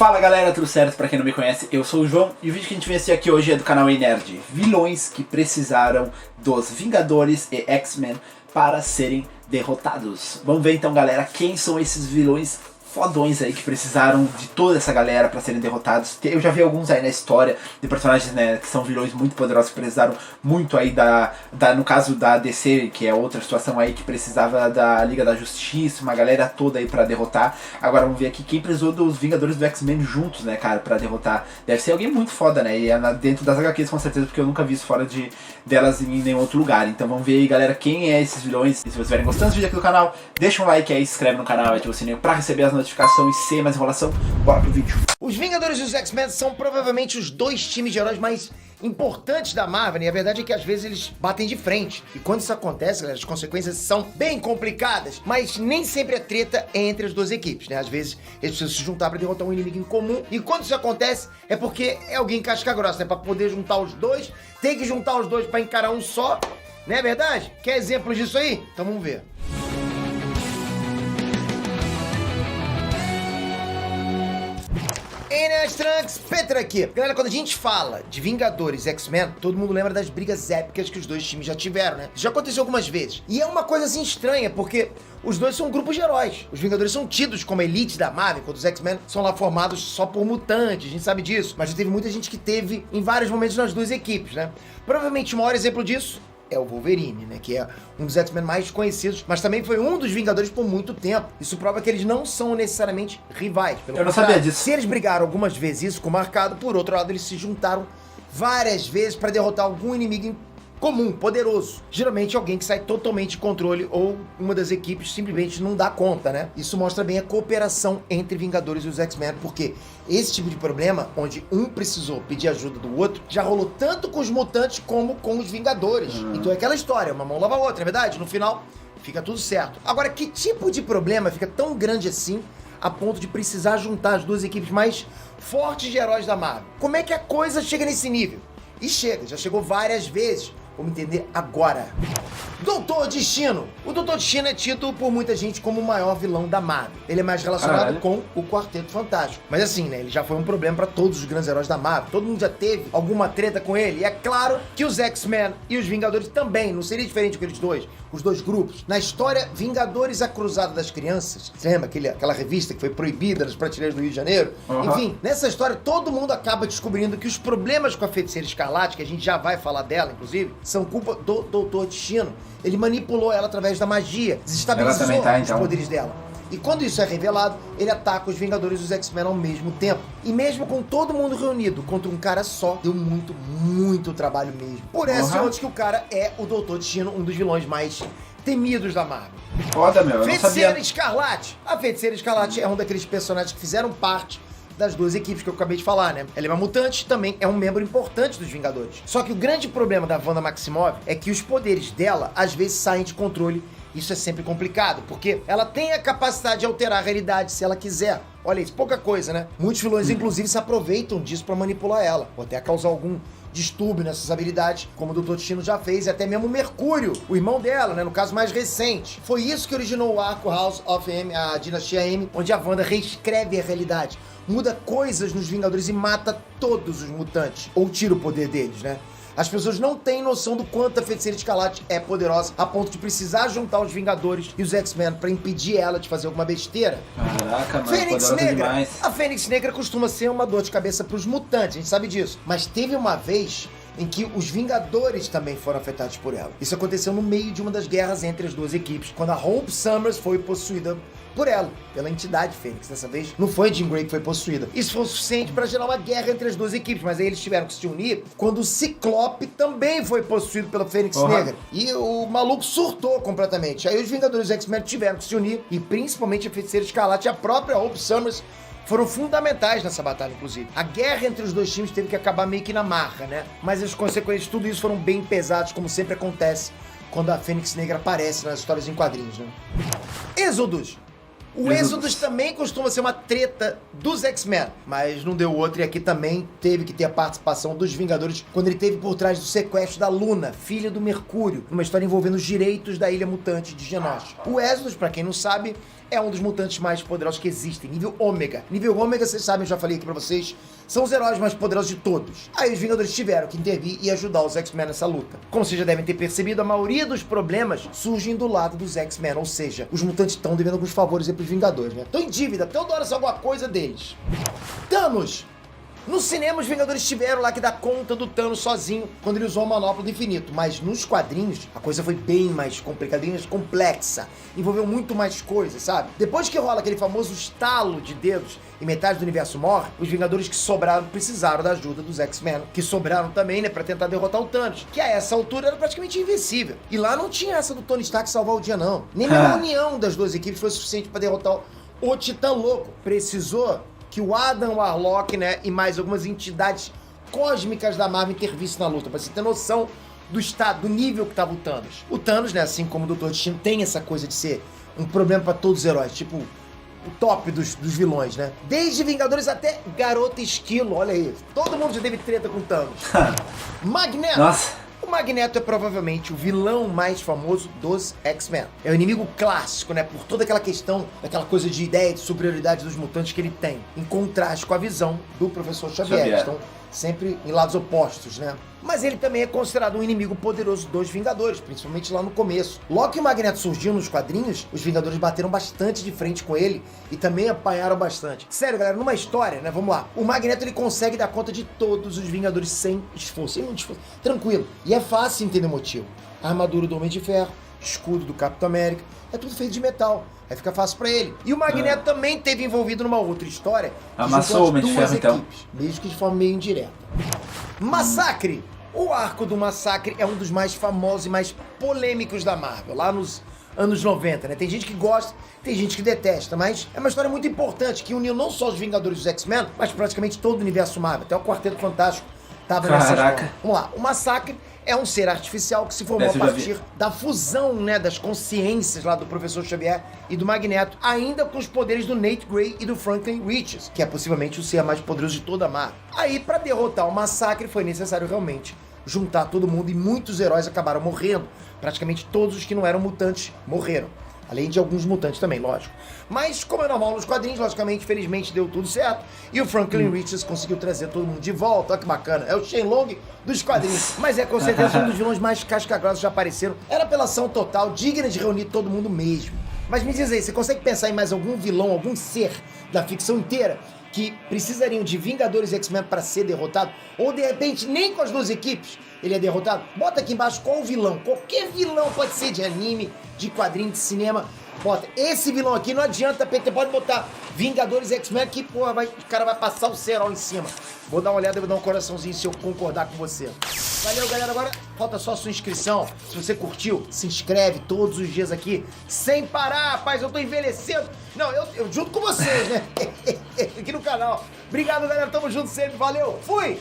Fala galera, tudo certo? Pra quem não me conhece, eu sou o João e o vídeo que a gente vai assistir aqui hoje é do canal Nerd. Vilões que precisaram dos Vingadores e X-Men para serem derrotados. Vamos ver então, galera, quem são esses vilões fodões aí que precisaram de toda essa galera para serem derrotados. Eu já vi alguns aí na história de personagens, né, que são vilões muito poderosos que precisaram muito aí no caso da DC, que é outra situação aí que precisava da Liga da Justiça, uma galera toda aí para derrotar. Agora vamos ver aqui quem precisou dos Vingadores do X-Men juntos, né, cara, para derrotar. Deve ser alguém muito foda, né, e é dentro das HQs com certeza, porque eu nunca vi isso fora delas em nenhum outro lugar. Então vamos ver aí, galera, quem é esses vilões. E se vocês estiverem gostando desse vídeo aqui do canal, deixa um like aí, se inscreve no canal, ativa o sininho pra receber as notificações e sem mais enrolação, bora pro vídeo. Os Vingadores e os X-Men são provavelmente os dois times de heróis mais importantes da Marvel, e a verdade é que às vezes eles batem de frente. E quando isso acontece, galera, as consequências são bem complicadas, mas nem sempre a treta é entre as duas equipes, né? Às vezes eles precisam se juntar para derrotar um inimigo em comum, e quando isso acontece é porque é alguém casca grossa, né? Para poder juntar os dois, tem que juntar os dois para encarar um só, não é verdade? Quer exemplos disso aí? Então vamos ver. Enes Trunks, Petra aqui. Galera, quando a gente fala de Vingadores e X-Men, todo mundo lembra das brigas épicas que os dois times já tiveram, né? Já aconteceu algumas vezes. E é uma coisa assim estranha, porque os dois são grupos de heróis. Os Vingadores são tidos como a elite da Marvel, quando os X-Men são lá formados só por mutantes, a gente sabe disso. Mas já teve muita gente que teve em vários momentos nas duas equipes, né? Provavelmente o maior exemplo disso é o Wolverine, né, que é um dos X-Men mais conhecidos, mas também foi um dos Vingadores por muito tempo. Isso prova que eles não são necessariamente rivais. Eu não sabia disso. Se eles brigaram algumas vezes, isso ficou marcado, por outro lado, eles se juntaram várias vezes para derrotar algum inimigo comum, poderoso. Geralmente alguém que sai totalmente de controle ou uma das equipes simplesmente não dá conta, né? Isso mostra bem a cooperação entre Vingadores e os X-Men, porque esse tipo de problema, onde um precisou pedir ajuda do outro, já rolou tanto com os mutantes como com os Vingadores. Então é aquela história, uma mão lava a outra, é verdade? No final, fica tudo certo. Agora, que tipo de problema fica tão grande assim, a ponto de precisar juntar as duas equipes mais fortes de heróis da Marvel? Como é que a coisa chega nesse nível? E chega, já chegou várias vezes. Vamos entender agora. Doutor Destino. O Doutor Destino é tido por muita gente como o maior vilão da Marvel. Ele é mais relacionado com o Quarteto Fantástico. Mas assim, né, ele já foi um problema para todos os grandes heróis da Marvel. Todo mundo já teve alguma treta com ele. E é claro que os X-Men e os Vingadores também. Não seria diferente com eles dois, os dois grupos. Na história Vingadores, a Cruzada das Crianças, você lembra aquela revista que foi proibida nas prateleiras do Rio de Janeiro? Enfim, nessa história todo mundo acaba descobrindo que os problemas com a Feiticeira Escarlate, que a gente já vai falar dela, inclusive, são culpa do Doutor Destino. Ele manipulou ela através da magia, desestabilizou os poderes dela. E quando isso é revelado, ele ataca os Vingadores e os X-Men ao mesmo tempo. E mesmo com todo mundo reunido contra um cara só, deu muito trabalho mesmo. Por essa e outros que o cara é o Doutor Destino, um dos vilões mais temidos da Marvel. Foda, meu, eu não sabia. Feiticeira Escarlate. A Feiticeira Escarlate é um daqueles personagens que fizeram parte das duas equipes que eu acabei de falar, né? Ela é uma mutante, também é um membro importante dos Vingadores. Só que o grande problema da Wanda Maximoff é que os poderes dela, às vezes, saem de controle. Isso é sempre complicado, porque ela tem a capacidade de alterar a realidade se ela quiser. Olha isso, pouca coisa, né? Muitos vilões, inclusive, se aproveitam disso pra manipular ela, ou até causar algum distúrbio nessas habilidades, como o Doutor Destino já fez, e até mesmo o Mercúrio, o irmão dela, né, no caso mais recente. Foi isso que originou o arco House of M, a Dinastia M, onde a Wanda reescreve a realidade, muda coisas nos Vingadores e mata todos os mutantes, ou tira o poder deles, né? As pessoas não têm noção do quanto a Feiticeira Escarlate é poderosa, a ponto de precisar juntar os Vingadores e os X-Men pra impedir ela de fazer alguma besteira. Caraca, mano, Fênix Negra. Demais. A Fênix Negra costuma ser uma dor de cabeça pros mutantes, a gente sabe disso. Mas teve uma vez em que os Vingadores também foram afetados por ela. Isso aconteceu no meio de uma das guerras entre as duas equipes, quando a Hope Summers foi possuída por ela, pela entidade Fênix. Dessa vez não foi Jean Grey que foi possuída. Isso foi o suficiente para gerar uma guerra entre as duas equipes, mas aí eles tiveram que se unir quando o Ciclope também foi possuído pela Fênix Negra. E o maluco surtou completamente. Aí os Vingadores e X-Men tiveram que se unir, e principalmente a Feiticeira Escarlate e a própria Hope Summers foram fundamentais nessa batalha, inclusive. A guerra entre os dois times teve que acabar meio que na marra, né? Mas as consequências de tudo isso foram bem pesadas, como sempre acontece quando a Fênix Negra aparece nas histórias em quadrinhos, né? Êxodos. O Exodus também costuma ser uma treta dos X-Men, mas não deu outra, e aqui também teve que ter a participação dos Vingadores quando ele teve por trás do sequestro da Luna, filha do Mercúrio, numa história envolvendo os direitos da Ilha Mutante de Genosha. O Exodus, pra quem não sabe, é um dos mutantes mais poderosos que existem, nível Ômega. Nível Ômega, vocês sabem, eu já falei aqui pra vocês, são os heróis mais poderosos de todos. Aí os Vingadores tiveram que intervir e ajudar os X-Men nessa luta. Como vocês já devem ter percebido, a maioria dos problemas surgem do lado dos X-Men, ou seja, os mutantes estão devendo alguns favores aí pros Vingadores, né? Estão em dívida, toda hora alguma coisa deles. Thanos! No cinema, os Vingadores tiveram lá que dar conta do Thanos sozinho quando ele usou a Manopla do Infinito. Mas nos quadrinhos, a coisa foi bem mais complicada, bem mais complexa. Envolveu muito mais coisas, sabe? Depois que rola aquele famoso estalo de dedos e metade do universo morre, os Vingadores que sobraram precisaram da ajuda dos X-Men, que sobraram também, né, pra tentar derrotar o Thanos, que a essa altura era praticamente invencível. E lá não tinha essa do Tony Stark salvar o dia, não. Nem a união das duas equipes foi suficiente pra derrotar o Titã Louco. Precisou que o Adam Warlock, né, e mais algumas entidades cósmicas da Marvel intervissem na luta, pra você ter noção do estado, do nível que tava o Thanos. O Thanos, né, assim como o Doutor Destino, tem essa coisa de ser um problema pra todos os heróis, tipo o top dos vilões, né? Desde Vingadores até Garota Esquilo, olha aí. Todo mundo já teve treta com o Thanos. Magneto! Nossa! O Magneto é provavelmente o vilão mais famoso dos X-Men. É o inimigo clássico, né? Por toda aquela questão, daquela coisa de ideia de superioridade dos mutantes que ele tem. Em contraste com a visão do Professor Xavier. Estão sempre em lados opostos, né? Mas ele também é considerado um inimigo poderoso dos Vingadores, principalmente lá no começo. Logo que o Magneto surgiu nos quadrinhos, os Vingadores bateram bastante de frente com ele e também apanharam bastante. Sério, galera, numa história, né, vamos lá. O Magneto, ele consegue dar conta de todos os Vingadores sem esforço, sem muito esforço. Tranquilo. E é fácil entender o motivo. A armadura do Homem de Ferro, escudo do Capitão América, é tudo feito de metal. Aí fica fácil pra ele. E o Magneto também esteve envolvido numa outra história. Amassou o Homem de Ferro, então. Mesmo que de forma meio indireta. Massacre! O arco do Massacre é um dos mais famosos e mais polêmicos da Marvel, lá nos anos 90, né? Tem gente que gosta, tem gente que detesta, mas é uma história muito importante que uniu não só os Vingadores e os X-Men, mas praticamente todo o universo Marvel, até o Quarteto Fantástico tava nessa história. Vamos lá, o Massacre é um ser artificial que se formou a partir da fusão, né, das consciências lá do Professor Xavier e do Magneto, ainda com os poderes do Nate Grey e do Franklin Richards, que é possivelmente o ser mais poderoso de toda a Marvel. Aí, pra derrotar o Massacre, foi necessário realmente juntar todo mundo e muitos heróis acabaram morrendo. Praticamente todos os que não eram mutantes morreram. Além de alguns mutantes também, lógico. Mas, como é normal nos quadrinhos, logicamente, felizmente deu tudo certo. E o Franklin Richards conseguiu trazer todo mundo de volta. Olha que bacana. É o Shenlong dos quadrinhos. Mas é com certeza um dos vilões mais casca-grossos já apareceram. Era pela ação total, digna de reunir todo mundo mesmo. Mas me diz aí, você consegue pensar em mais algum vilão, algum ser da ficção inteira que precisariam de Vingadores e X-Men para ser derrotado? Ou, de repente, nem com as duas equipes ele é derrotado? Bota aqui embaixo qual o vilão. Qualquer vilão, pode ser de anime, de quadrinho, de cinema. Bota esse vilão aqui, não adianta, PT, pode botar Vingadores e X-Men que, porra, o cara vai passar o cerol em cima. Vou dar uma olhada e vou dar um coraçãozinho se eu concordar com você. Valeu, galera. Agora falta só a sua inscrição. Se você curtiu, se inscreve todos os dias aqui, sem parar, rapaz. Eu tô envelhecendo. Não, eu junto com vocês, né? Aqui no canal. Obrigado, galera. Tamo junto sempre. Valeu. Fui!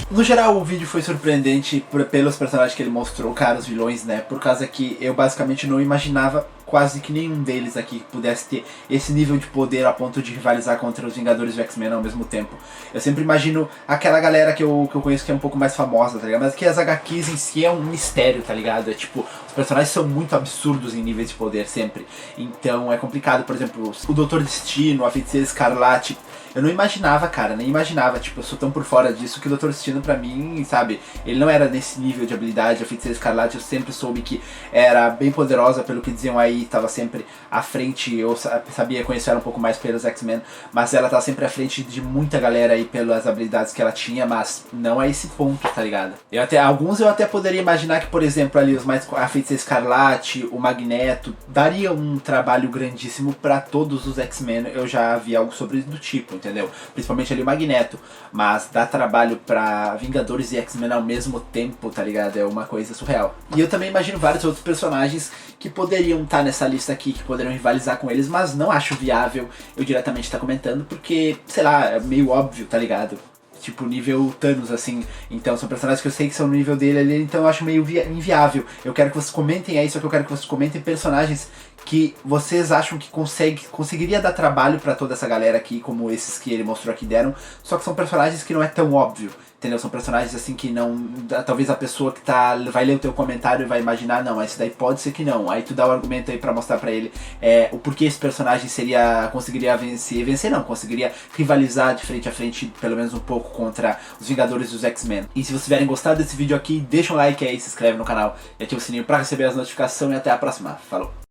No geral, o vídeo foi surpreendente pelos personagens que ele mostrou, cara, os vilões, né? Por causa que eu basicamente não imaginava quase que nenhum deles aqui pudesse ter esse nível de poder a ponto de rivalizar contra os Vingadores e o X-Men ao mesmo tempo. Eu sempre imagino aquela galera que eu conheço que é um pouco mais famosa, tá ligado? Mas que as HQs em si é um mistério, tá ligado? É tipo, os personagens são muito absurdos em níveis de poder sempre. Então é complicado, por exemplo, o Doutor Destino, a Feiticeira Escarlate. Eu não imaginava, cara, nem imaginava, tipo, eu sou tão por fora disso que o Doutor Destino pra mim, sabe, ele não era nesse nível de habilidade. A Feiticeira Escarlate eu sempre soube que era bem poderosa pelo que diziam aí, tava sempre à frente, eu sabia conhecer ela um pouco mais pelos X-Men, mas ela tá sempre à frente de muita galera aí pelas habilidades que ela tinha, mas não a esse ponto, tá ligado? Alguns eu até poderia imaginar que, por exemplo, ali a Feiticeira Escarlate, o Magneto, daria um trabalho grandíssimo pra todos os X-Men, eu já vi algo sobre do tipo, entendeu? Principalmente ali o Magneto, mas dá trabalho pra Vingadores e X-Men ao mesmo tempo, tá ligado? É uma coisa surreal. E eu também imagino vários outros personagens que poderiam estar nessa lista aqui, que poderiam rivalizar com eles, mas não acho viável eu diretamente estar comentando, porque, sei lá, é meio óbvio, tá ligado? Tipo, nível Thanos, assim. Então, são personagens que eu sei que são no nível dele ali, então eu acho meio inviável. Eu quero que vocês comentem aí, só que eu quero que vocês comentem personagens que vocês acham que conseguiria dar trabalho pra toda essa galera aqui, como esses que ele mostrou aqui deram, só que são personagens que não é tão óbvio, entendeu? São personagens assim que não... Talvez a pessoa que vai ler o teu comentário e vai imaginar, não, esse daí pode ser que não. Aí tu dá o argumento aí pra mostrar pra ele o porquê esse personagem conseguiria vencer não, conseguiria rivalizar de frente a frente, pelo menos um pouco, contra os Vingadores dos X-Men. E se vocês tiverem gostado desse vídeo aqui, deixa um like aí, se inscreve no canal e ativa o sininho pra receber as notificações e até a próxima. Falou!